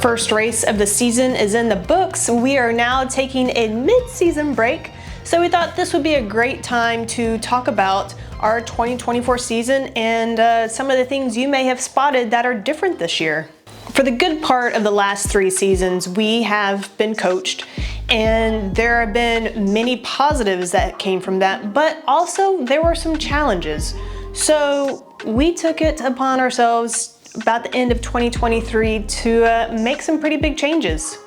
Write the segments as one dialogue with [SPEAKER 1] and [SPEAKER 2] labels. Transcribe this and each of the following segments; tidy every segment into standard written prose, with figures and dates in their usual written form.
[SPEAKER 1] First race of the season is in the books. We are now taking a mid-season break, so we thought this would be a great time to talk about our 2024 season and some of the things you may have spotted that are different this year. For the good part of the last 3 seasons, we have been coached, and there have been many positives that came from that, but also there were some challenges. So we took it upon ourselves about the end of 2023 to make some pretty big changes.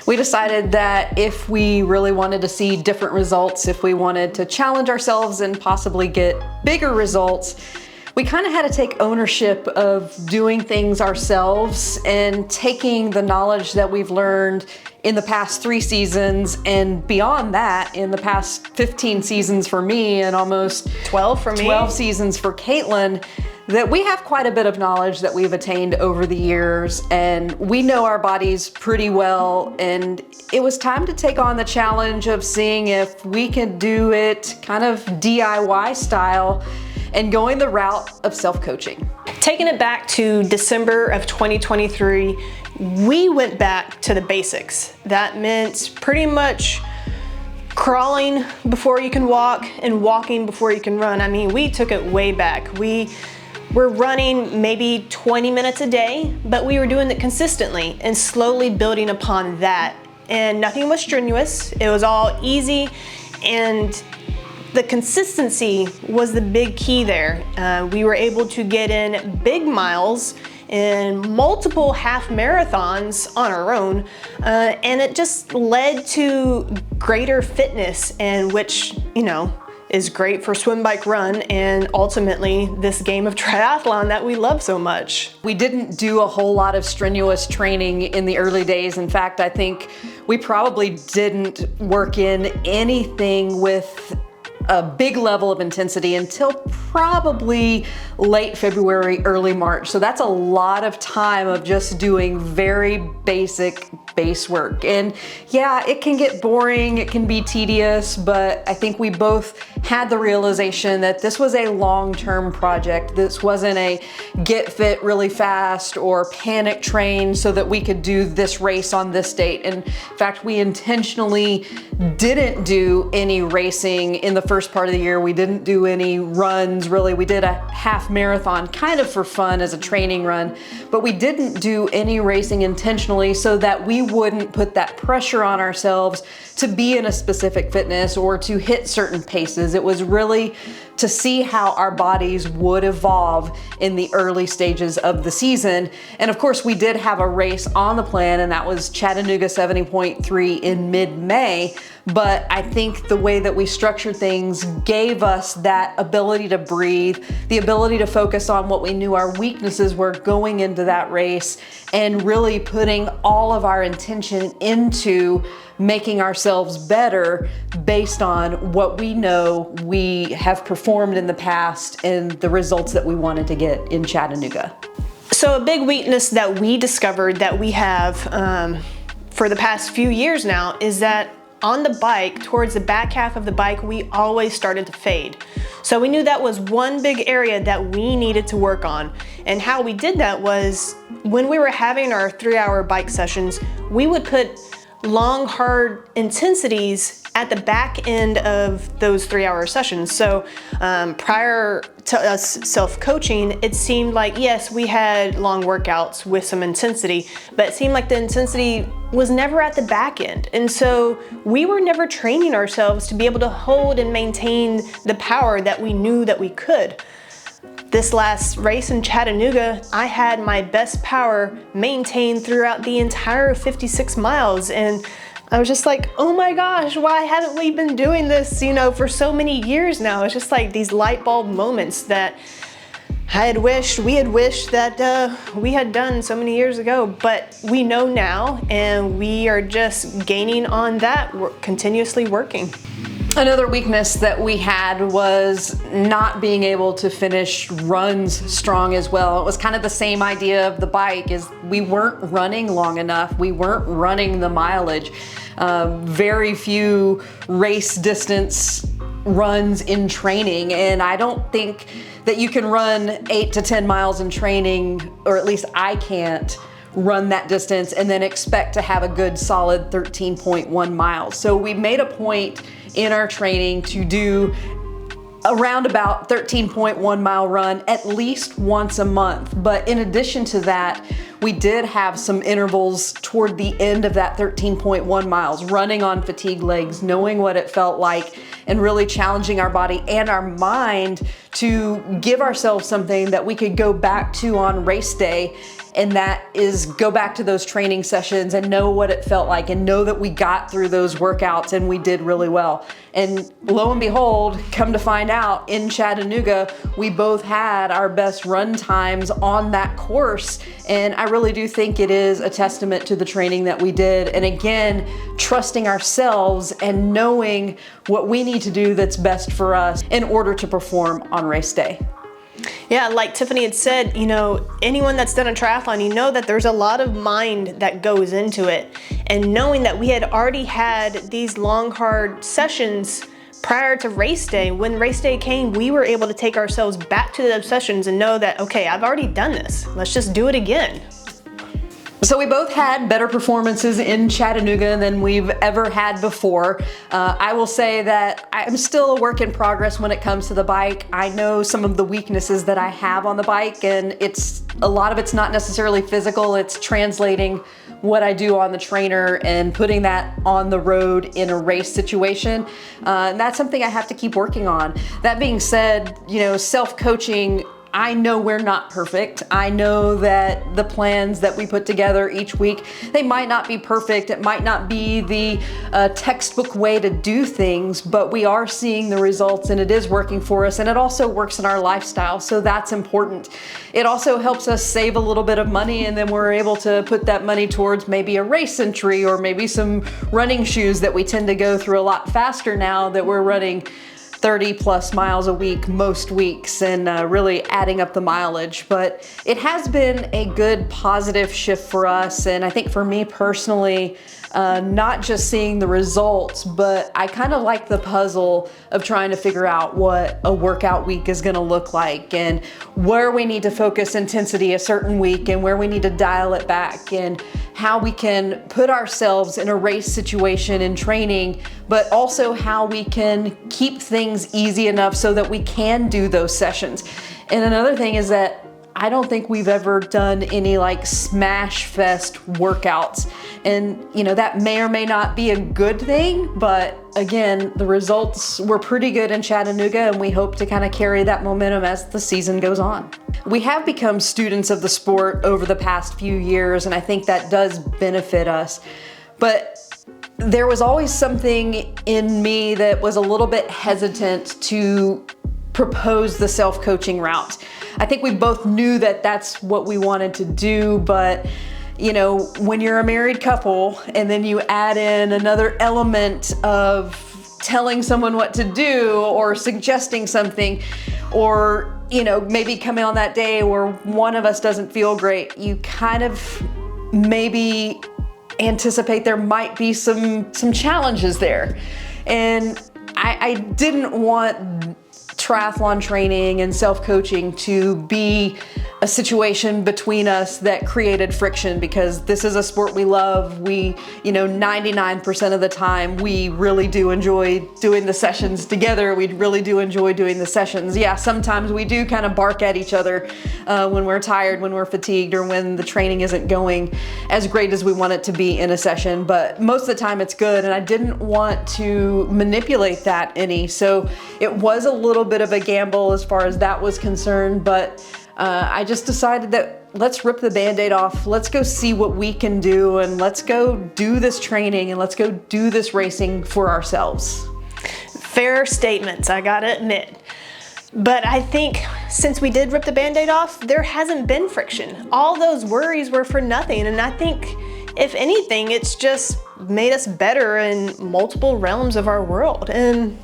[SPEAKER 2] We decided that if we really wanted to see different results, if we wanted to challenge ourselves and possibly get bigger results, we kind of had to take ownership of doing things ourselves and taking the knowledge that we've learned in the past 3 seasons and beyond that in the past 15 seasons for me and almost
[SPEAKER 1] 12 for me.
[SPEAKER 2] 12 seasons for Caitlin, that we have quite a bit of knowledge that we've attained over the years, and we know our bodies pretty well, and it was time to take on the challenge of seeing if we could do it kind of DIY style and going the route of self-coaching.
[SPEAKER 1] Taking it back to December of 2023, we went back to the basics. That meant pretty much crawling before you can walk and walking before you can run. I mean, we took it way back. We're running maybe 20 minutes a day, but we were doing it consistently and slowly building upon that. And nothing was strenuous. It was all easy, and the consistency was the big key there. We were able to get in big miles and multiple half marathons on our own, and it just led to greater fitness, and which, you know, is great for swim, bike, run, and ultimately this game of triathlon that we love so much.
[SPEAKER 2] We didn't do a whole lot of strenuous training in the early days. In fact, I think we probably didn't work in anything with a big level of intensity until probably late February, early March. So that's a lot of time of just doing very basic base work. And yeah, it can get boring, it can be tedious, but I think we both had the realization that this was a long-term project. This wasn't a get fit really fast or panic train so that we could do this race on this date. In fact, we intentionally didn't do any racing in the first part of the year. We didn't do any runs really. We did a half marathon kind of for fun as a training run, but we didn't do any racing intentionally so that we wouldn't put that pressure on ourselves to be in a specific fitness or to hit certain paces. It was really to see how our bodies would evolve in the early stages of the season. And of course, we did have a race on the plan, and that was Chattanooga 70.3 in mid-May. But I think the way that we structured things gave us that ability to breathe, the ability to focus on what we knew our weaknesses were going into that race, and really putting all of our intention into making ourselves better based on what we know we have performed in the past and the results that we wanted to get in Chattanooga.
[SPEAKER 1] So a big weakness that we discovered that we have for the past few years now is that on the bike, towards the back half of the bike, we always started to fade. So we knew that was one big area that we needed to work on. And how we did that was when we were having our 3-hour bike sessions, we would put long, hard intensities at the back end of those 3-hour sessions. So prior to us self-coaching, it seemed like, yes, we had long workouts with some intensity, but it seemed like the intensity was never at the back end. And so we were never training ourselves to be able to hold and maintain the power that we knew that we could. This last race in Chattanooga, I had my best power maintained throughout the entire 56 miles. And I was just like, oh my gosh, why haven't we been doing this, you know, for so many years now? It's just like these light bulb moments that we had wished that we had done so many years ago, but we know now, and we are just gaining on that, we're continuously working.
[SPEAKER 2] Another weakness that we had was not being able to finish runs strong as well. It was kind of the same idea of the bike, is we weren't running long enough. We weren't running the mileage. Very few race distance runs in training, and I don't think that you can run 8 to 10 miles in training, or at least I can't, run that distance and then expect to have a good solid 13.1 miles. So we made a point in our training to do around about 13.1 mile run at least once a month. But in addition to that, we did have some intervals toward the end of that 13.1 miles, running on fatigued legs, knowing what it felt like, and really challenging our body and our mind to give ourselves something that we could go back to on race day. And that is go back to those training sessions and know what it felt like and know that we got through those workouts and we did really well. And lo and behold, come to find out, in Chattanooga, we both had our best run times on that course. And I really do think it is a testament to the training that we did. And again, trusting ourselves and knowing what we need to do that's best for us in order to perform on race day.
[SPEAKER 1] Yeah, like Tiffany had said, you know, anyone that's done a triathlon, you know that there's a lot of mind that goes into it. And knowing that we had already had these long, hard sessions prior to race day, when race day came, we were able to take ourselves back to those sessions and know that, okay, I've already done this. Let's just do it again.
[SPEAKER 2] So we both had better performances in Chattanooga than we've ever had before. I will say that I'm still a work in progress when it comes to the bike. I know some of the weaknesses that I have on the bike, and a lot of it's not necessarily physical. It's translating what I do on the trainer and putting that on the road in a race situation. And that's something I have to keep working on. That being said, you know, self-coaching, I know we're not perfect. I know that the plans that we put together each week, they might not be perfect. It might not be the textbook way to do things, but we are seeing the results and it is working for us, and it also works in our lifestyle, so that's important. It also helps us save a little bit of money, and then we're able to put that money towards maybe a race entry or maybe some running shoes that we tend to go through a lot faster now that we're running 30 plus miles a week most weeks, and really adding up the mileage. But it has been a good positive shift for us, and I think for me personally, not just seeing the results, but I kind of like the puzzle of trying to figure out what a workout week is going to look like and where we need to focus intensity a certain week and where we need to dial it back, and how we can put ourselves in a race situation in training, but also how we can keep things easy enough so that we can do those sessions. And another thing is that I don't think we've ever done any like smash fest workouts. And you know, that may or may not be a good thing, but again, the results were pretty good in Chattanooga, and we hope to kind of carry that momentum as the season goes on. We have become students of the sport over the past few years, and I think that does benefit us. But there was always something in me that was a little bit hesitant to propose the self-coaching route. I think we both knew that that's what we wanted to do, but you know, when you're a married couple and then you add in another element of telling someone what to do or suggesting something, or you know, maybe coming on that day where one of us doesn't feel great, you kind of maybe anticipate there might be some challenges there. And I didn't want triathlon training and self-coaching to be a situation between us that created friction, because this is a sport we love. We, you know, 99% of the time, we really do enjoy doing the sessions together. We really do enjoy doing the sessions. Yeah, sometimes we do kind of bark at each other when we're tired, when we're fatigued, or when the training isn't going as great as we want it to be in a session, but most of the time it's good, and I didn't want to manipulate that any. So it was a little bit of a gamble as far as that was concerned, but I just decided that let's rip the Band-Aid off. Let's go see what we can do, and let's go do this training, and let's go do this racing for ourselves.
[SPEAKER 1] Fair statements, I gotta admit. But I think since we did rip the Band-Aid off, there hasn't been friction. All those worries were for nothing, and I think if anything, it's just made us better in multiple realms of our world. And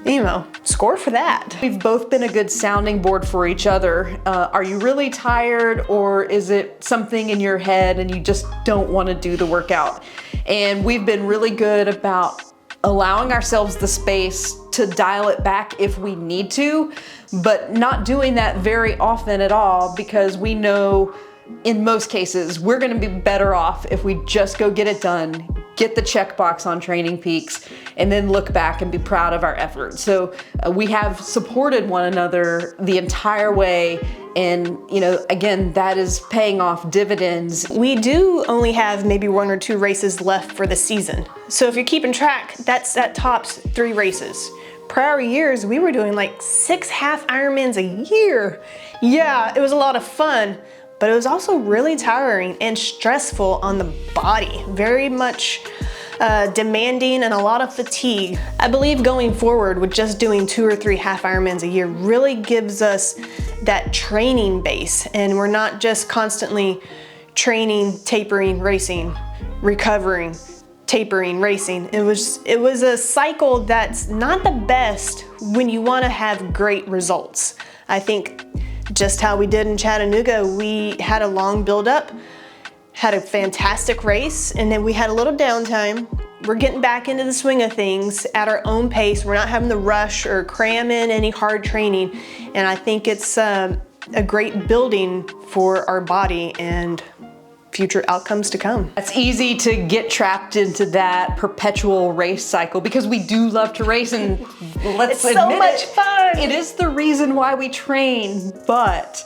[SPEAKER 1] you know, score for that.
[SPEAKER 2] We've both been a good sounding board for each other. Are you really tired, or is it something in your head and you just don't want to do the workout? And we've been really good about allowing ourselves the space to dial it back if we need to, but not doing that very often at all, because we know in most cases, we're gonna be better off if we just go get it done, get the checkbox on Training Peaks, and then look back and be proud of our efforts. So we have supported one another the entire way. And, you know, again, that is paying off dividends.
[SPEAKER 1] We do only have maybe 1 or 2 races left for the season. So if you're keeping track, that tops 3 races. Prior years, we were doing like 6 half Ironmans a year. Yeah, it was a lot of fun, but it was also really tiring and stressful on the body. Very much demanding and a lot of fatigue. I believe going forward with just doing 2 or 3 half Ironmans a year really gives us that training base, and we're not just constantly training, tapering, racing, recovering, tapering, racing. It was a cycle that's not the best when you want to have great results. I think just how we did in Chattanooga, we had a long build up, had a fantastic race, and then we had a little downtime. We're getting back into the swing of things at our own pace. We're not having to rush or cram in any hard training. And I think it's a great building for our body and future outcomes to come.
[SPEAKER 2] It's easy to get trapped into that perpetual race cycle because we do love to race, and let's admit
[SPEAKER 1] so much fun.
[SPEAKER 2] It is the reason why we train, but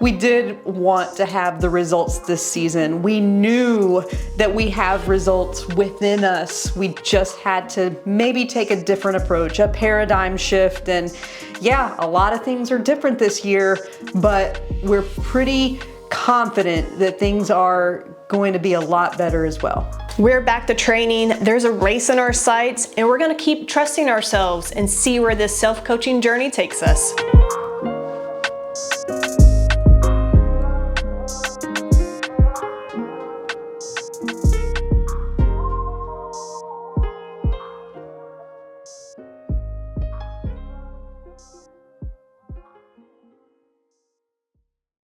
[SPEAKER 2] we did want to have the results this season. We knew that we have results within us. We just had to maybe take a different approach, a paradigm shift. And yeah, a lot of things are different this year, but we're pretty confident that things are going to be a lot better as well.
[SPEAKER 1] We're back to training. There's a race in our sights, and we're gonna keep trusting ourselves and see where this self-coaching journey takes us.